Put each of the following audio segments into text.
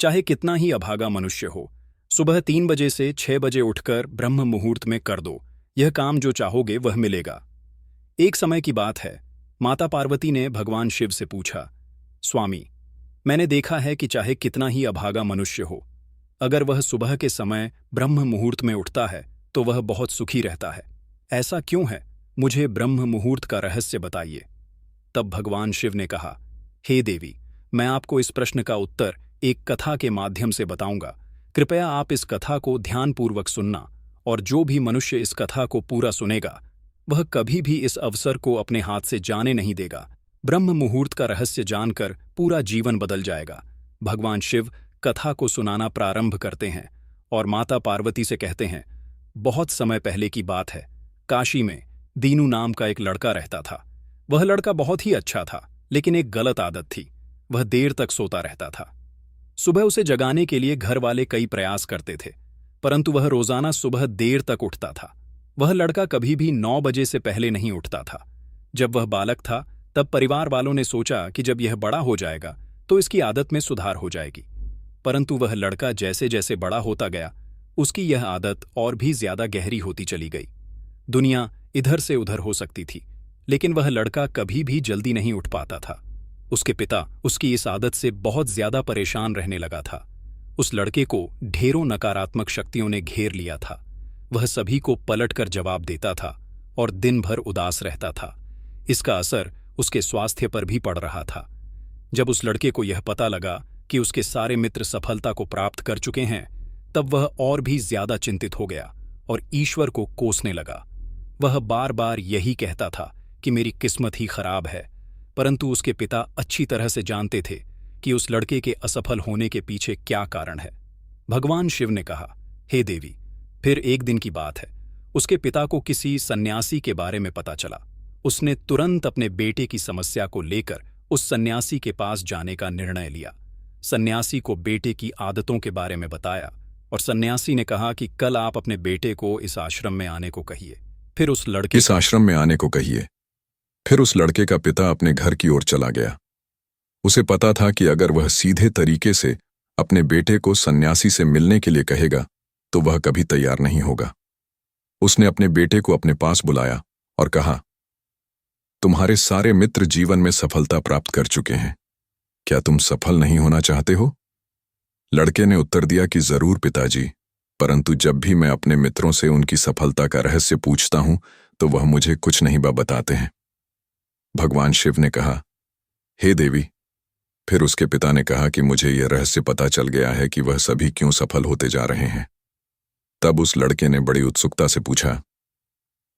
चाहे कितना ही अभागा मनुष्य हो। सुबह 3 बजे से 6 बजे उठकर ब्रह्म मुहूर्त में कर दो। यह काम जो चाहोगे वह मिलेगा। एक समय की बात है, माता पार्वती ने भगवान शिव से पूछा, स्वामी, मैंने देखा है कि चाहे कितना ही अभागा मनुष्य हो, अगर वह सुबह के समय ब्रह्म मुहूर्त में उठता है तो वह बहुत सुखी रहता है। ऐसा क्यों है? मुझे ब्रह्म मुहूर्त का रहस्य बताइए। तब भगवान शिव ने कहा, हे देवी, मैं आपको इस प्रश्न का उत्तर एक कथा के माध्यम से बताऊंगा। कृपया आप इस कथा को ध्यानपूर्वक सुनना, और जो भी मनुष्य इस कथा को पूरा सुनेगा वह कभी भी इस अवसर को अपने हाथ से जाने नहीं देगा। ब्रह्म मुहूर्त का रहस्य जानकर पूरा जीवन बदल जाएगा। भगवान शिव कथा को सुनाना प्रारंभ करते हैं और माता पार्वती से कहते हैं, बहुत समय पहले की बात है, काशी में दीनू नाम का एक लड़का रहता था। वह लड़का बहुत ही अच्छा था, लेकिन एक गलत आदत थी, वह देर तक सोता रहता था। सुबह उसे जगाने के लिए घर वाले कई प्रयास करते थे, परंतु वह रोजाना सुबह देर तक उठता था। वह लड़का कभी भी 9 बजे से पहले नहीं उठता था। जब वह बालक था तब परिवार वालों ने सोचा कि जब यह बड़ा हो जाएगा तो इसकी आदत में सुधार हो जाएगी। परंतु वह लड़का जैसे जैसे बड़ा होता गया, उसकी यह आदत और भी ज्यादा गहरी होती चली गई। दुनिया इधर से उधर हो सकती थी, लेकिन वह लड़का कभी भी जल्दी नहीं उठ पाता था। उसके पिता उसकी इस आदत से बहुत ज्यादा परेशान रहने लगा था। उस लड़के को ढेरों नकारात्मक शक्तियों ने घेर लिया था। वह सभी को पलटकर जवाब देता था और दिन भर उदास रहता था। इसका असर उसके स्वास्थ्य पर भी पड़ रहा था। जब उस लड़के को यह पता लगा कि उसके सारे मित्र सफलता को प्राप्त कर चुके हैं, तब वह और भी ज्यादा चिंतित हो गया और ईश्वर को कोसने लगा। वह बार बार यही कहता था कि मेरी किस्मत ही खराब है, परंतु उसके पिता अच्छी तरह से जानते थे कि उस लड़के के असफल होने के पीछे क्या कारण है। भगवान शिव ने कहा, हे देवी, फिर एक दिन की बात है, उसके पिता को किसी सन्यासी के बारे में पता चला। उसने तुरंत अपने बेटे की समस्या को लेकर उस सन्यासी के पास जाने का निर्णय लिया। सन्यासी को बेटे की आदतों के बारे में बताया और सन्यासी ने कहा कि कल आप अपने बेटे को इस आश्रम में आने को कहिए। फिर उस लड़के का पिता अपने घर की ओर चला गया। उसे पता था कि अगर वह सीधे तरीके से अपने बेटे को सन्यासी से मिलने के लिए कहेगा तो वह कभी तैयार नहीं होगा। उसने अपने बेटे को अपने पास बुलाया और कहा, तुम्हारे सारे मित्र जीवन में सफलता प्राप्त कर चुके हैं, क्या तुम सफल नहीं होना चाहते हो? लड़के ने उत्तर दिया कि जरूर पिताजी, परंतु जब भी मैं अपने मित्रों से उनकी सफलता का रहस्य पूछता हूं तो वह मुझे कुछ नहीं बताते हैं। भगवान शिव ने कहा, हे देवी। फिर उसके पिता ने कहा कि मुझे यह रहस्य पता चल गया है कि वह सभी क्यों सफल होते जा रहे हैं। तब उस लड़के ने बड़ी उत्सुकता से पूछा,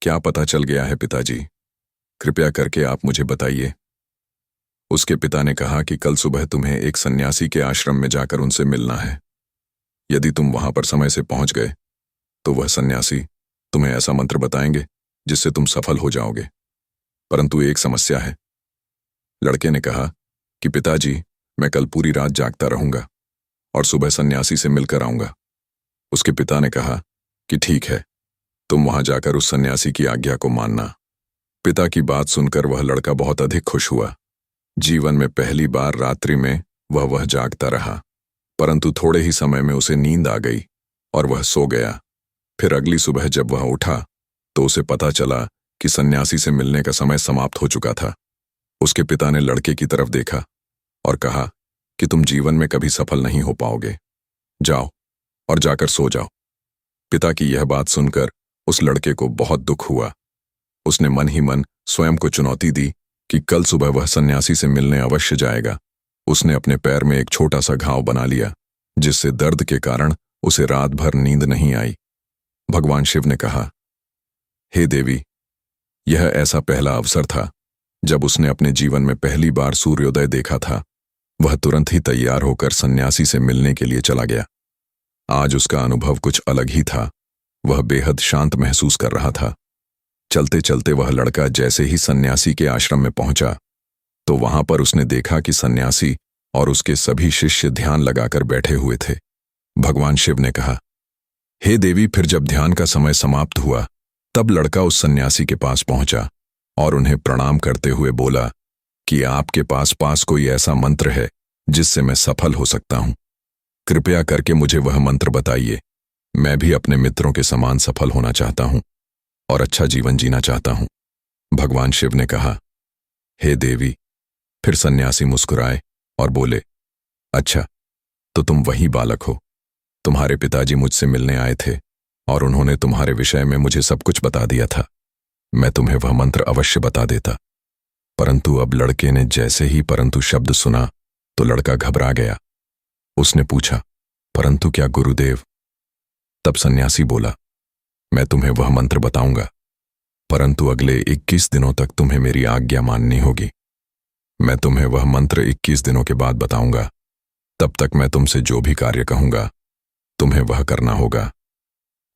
क्या पता चल गया है पिताजी? कृपया करके आप मुझे बताइए। उसके पिता ने कहा कि कल सुबह तुम्हें एक सन्यासी के आश्रम में जाकर उनसे मिलना है। यदि तुम वहां पर समय से पहुंच गए तो वह सन्यासी तुम्हें ऐसा मंत्र बताएंगे जिससे तुम सफल हो जाओगे, परंतु एक समस्या है। लड़के ने कहा कि पिताजी, मैं कल पूरी रात जागता रहूंगा और सुबह सन्यासी से मिलकर आऊंगा। उसके पिता ने कहा कि ठीक है, तुम वहां जाकर उस सन्यासी की आज्ञा को मानना। पिता की बात सुनकर वह लड़का बहुत अधिक खुश हुआ। जीवन में पहली बार रात्रि में वह जागता रहा, परंतु थोड़े ही समय में उसे नींद आ गई और वह सो गया। फिर अगली सुबह जब वह उठा तो उसे पता चला कि सन्यासी से मिलने का समय समाप्त हो चुका था। उसके पिता ने लड़के की तरफ देखा और कहा कि तुम जीवन में कभी सफल नहीं हो पाओगे, जाओ और जाकर सो जाओ। पिता की यह बात सुनकर उस लड़के को बहुत दुख हुआ। उसने मन ही मन स्वयं को चुनौती दी कि कल सुबह वह सन्यासी से मिलने अवश्य जाएगा। उसने अपने पैर में एक छोटा सा घाव बना लिया, जिससे दर्द के कारण उसे रात भर नींद नहीं आई। भगवान शिव ने कहा, हे देवी, यह ऐसा पहला अवसर था जब उसने अपने जीवन में पहली बार सूर्योदय देखा था। वह तुरंत ही तैयार होकर सन्यासी से मिलने के लिए चला गया। आज उसका अनुभव कुछ अलग ही था। वह बेहद शांत महसूस कर रहा था। चलते चलते वह लड़का जैसे ही सन्यासी के आश्रम में पहुंचा तो वहां पर उसने देखा कि सन्यासी और उसके सभी शिष्य ध्यान लगाकर बैठे हुए थे। भगवान शिव ने कहा, हे देवी, फिर जब ध्यान का समय समाप्त हुआ तब लड़का उस सन्यासी के पास पहुंचा और उन्हें प्रणाम करते हुए बोला कि आपके पास कोई ऐसा मंत्र है जिससे मैं सफल हो सकता हूं। कृपया करके मुझे वह मंत्र बताइए। मैं भी अपने मित्रों के समान सफल होना चाहता हूँ और अच्छा जीवन जीना चाहता हूँ। भगवान शिव ने कहा, हे देवी। फिर सन्यासी मुस्कुराए और बोले, अच्छा, तो तुम वही बालक हो। तुम्हारे पिताजी मुझसे मिलने आए थे और उन्होंने तुम्हारे विषय में मुझे सब कुछ बता दिया था। मैं तुम्हें वह मंत्र अवश्य बता देता, परंतु अब लड़के ने जैसे ही परंतु शब्द सुना तो लड़का घबरा गया। उसने पूछा, परंतु क्या गुरुदेव? तब सन्यासी बोला, मैं तुम्हें वह मंत्र बताऊंगा, परंतु अगले 21 दिनों तक तुम्हें मेरी आज्ञा माननी होगी। मैं तुम्हें वह मंत्र 21 दिनों के बाद बताऊंगा। तब तक मैं तुमसे जो भी कार्य कहूंगा तुम्हें वह करना होगा।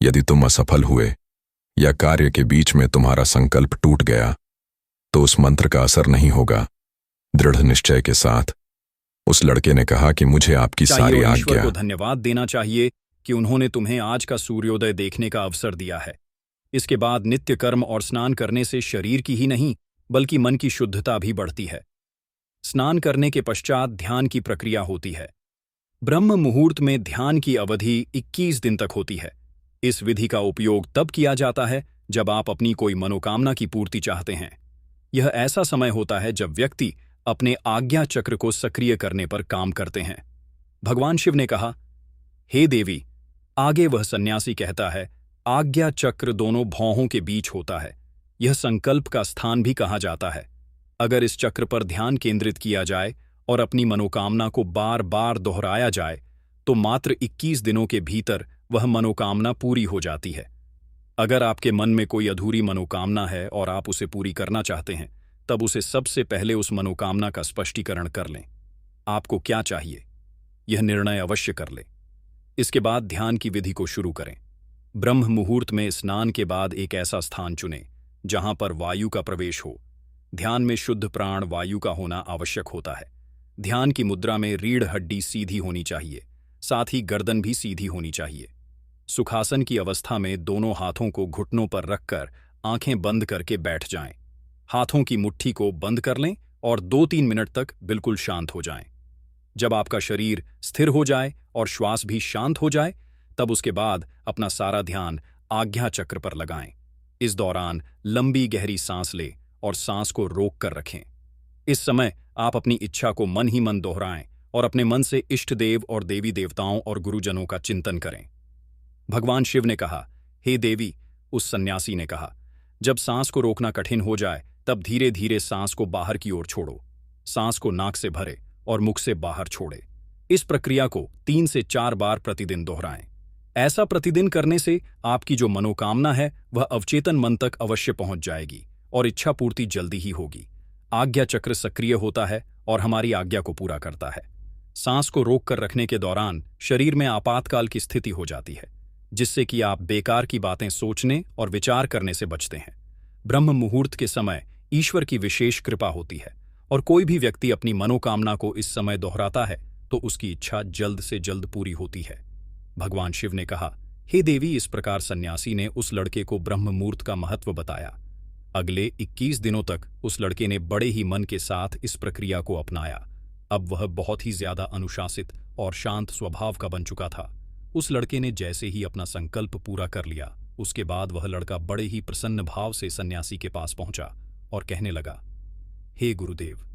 यदि तुम असफल हुए या कार्य के बीच में तुम्हारा संकल्प टूट गया तो उस मंत्र का असर नहीं होगा। दृढ़ निश्चय के साथ उस लड़के ने कहा कि मुझे आपकी सारी चाहिए ईश्वर आज्ञा। को धन्यवाद देना चाहिए कि उन्होंने तुम्हें आज का सूर्योदय देखने का अवसर दिया है। इसके बाद नित्य कर्म और स्नान करने से शरीर की ही नहीं बल्कि मन की शुद्धता भी बढ़ती है। स्नान करने के पश्चात ध्यान की प्रक्रिया होती है। ब्रह्म मुहूर्त में ध्यान की अवधि 21 दिन तक होती है। इस विधि का उपयोग तब किया जाता है जब आप अपनी कोई मनोकामना की पूर्ति चाहते हैं। यह ऐसा समय होता है जब व्यक्ति अपने आज्ञा चक्र को सक्रिय करने पर काम करते हैं। भगवान शिव ने कहा, हे देवी। आगे वह सन्यासी कहता है, आज्ञा चक्र दोनों भौहों के बीच होता है। यह संकल्प का स्थान भी कहा जाता है। अगर इस चक्र पर ध्यान केंद्रित किया जाए और अपनी मनोकामना को बार बार दोहराया जाए तो मात्र 21 दिनों के भीतर वह मनोकामना पूरी हो जाती है। अगर आपके मन में कोई अधूरी मनोकामना है और आप उसे पूरी करना चाहते हैं, तब उसे सबसे पहले उस मनोकामना का स्पष्टीकरण कर लें। आपको क्या चाहिए, यह निर्णय अवश्य कर लें। इसके बाद ध्यान की विधि को शुरू करें। ब्रह्म मुहूर्त में स्नान के बाद एक ऐसा स्थान चुनें जहां पर वायु का प्रवेश हो। ध्यान में शुद्ध प्राण वायु का होना आवश्यक होता है। ध्यान की मुद्रा में रीढ़ हड्डी सीधी होनी चाहिए, साथ ही गर्दन भी सीधी होनी चाहिए। सुखासन की अवस्था में दोनों हाथों को घुटनों पर रखकर आंखें बंद करके बैठ जाएं। हाथों की मुट्ठी को बंद कर लें और 2-3 मिनट तक बिल्कुल शांत हो जाएं। जब आपका शरीर स्थिर हो जाए और श्वास भी शांत हो जाए, तब उसके बाद अपना सारा ध्यान आज्ञा चक्र पर लगाएं। इस दौरान लंबी गहरी सांस लें और सांस को रोक कर रखें। इस समय आप अपनी इच्छा को मन ही मन दोहराएं और अपने मन से इष्ट देव और देवी देवताओं और गुरुजनों का चिंतन करें। भगवान शिव ने कहा, हे देवी। उस सन्यासी ने कहा, जब सांस को रोकना कठिन हो जाए तब धीरे धीरे सांस को बाहर की ओर छोड़ो। सांस को नाक से भरे और मुख से बाहर छोड़े। इस प्रक्रिया को 3 से 4 बार प्रतिदिन दोहराएं। ऐसा प्रतिदिन करने से आपकी जो मनोकामना है वह अवचेतन मन तक अवश्य पहुंच जाएगी और इच्छा पूर्ति जल्दी ही होगी। आज्ञा चक्र सक्रिय होता है और हमारी आज्ञा को पूरा करता है। सांस को रोक कर रखने के दौरान शरीर में आपातकाल की स्थिति हो जाती है, जिससे कि आप बेकार की बातें सोचने और विचार करने से बचते हैं। ब्रह्म मुहूर्त के समय ईश्वर की विशेष कृपा होती है और कोई भी व्यक्ति अपनी मनोकामना को इस समय दोहराता है तो उसकी इच्छा जल्द से जल्द पूरी होती है। भगवान शिव ने कहा, हे देवी। इस प्रकार सन्यासी ने उस लड़के को ब्रह्म मुहूर्त का महत्व बताया। अगले 21 दिनों तक उस लड़के ने बड़े ही मन के साथ इस प्रक्रिया को अपनाया। अब वह बहुत ही ज्यादा अनुशासित और शांत स्वभाव का बन चुका था। उस लड़के ने जैसे ही अपना संकल्प पूरा कर लिया, उसके बाद वह लड़का बड़े ही प्रसन्न भाव से सन्यासी के पास पहुंचा और कहने लगा, हे गुरुदेव,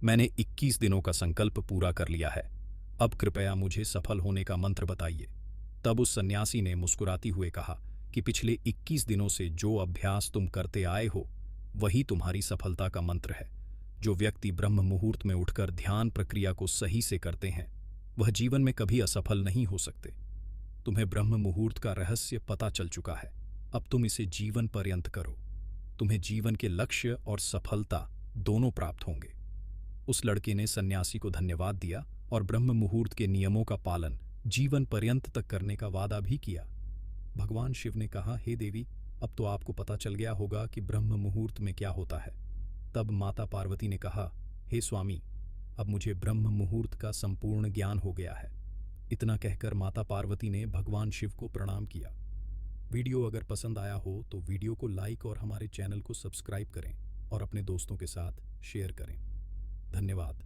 मैंने 21 दिनों का संकल्प पूरा कर लिया है। अब कृपया मुझे सफल होने का मंत्र बताइए। तब उस सन्यासी ने मुस्कुराती हुए कहा कि पिछले 21 दिनों से जो अभ्यास तुम करते आए हो वही तुम्हारी सफलता का मंत्र है। जो व्यक्ति ब्रह्म मुहूर्त में उठकर ध्यान प्रक्रिया को सही से करते हैं वह जीवन में कभी असफल नहीं हो सकते। तुम्हें ब्रह्म मुहूर्त का रहस्य पता चल चुका है। अब तुम इसे जीवन पर्यंत करो। तुम्हें जीवन के लक्ष्य और सफलता दोनों प्राप्त होंगे। उस लड़के ने सन्यासी को धन्यवाद दिया और ब्रह्म मुहूर्त के नियमों का पालन जीवन पर्यंत तक करने का वादा भी किया। भगवान शिव ने कहा, हे देवी, अब तो आपको पता चल गया होगा कि ब्रह्म मुहूर्त में क्या होता है। तब माता पार्वती ने कहा, हे स्वामी, अब मुझे ब्रह्म मुहूर्त का संपूर्ण ज्ञान हो गया है। इतना कहकर माता पार्वती ने भगवान शिव को प्रणाम किया। वीडियो अगर पसंद आया हो तो वीडियो को लाइक और हमारे चैनल को सब्सक्राइब करें और अपने दोस्तों के साथ शेयर करें। धन्यवाद।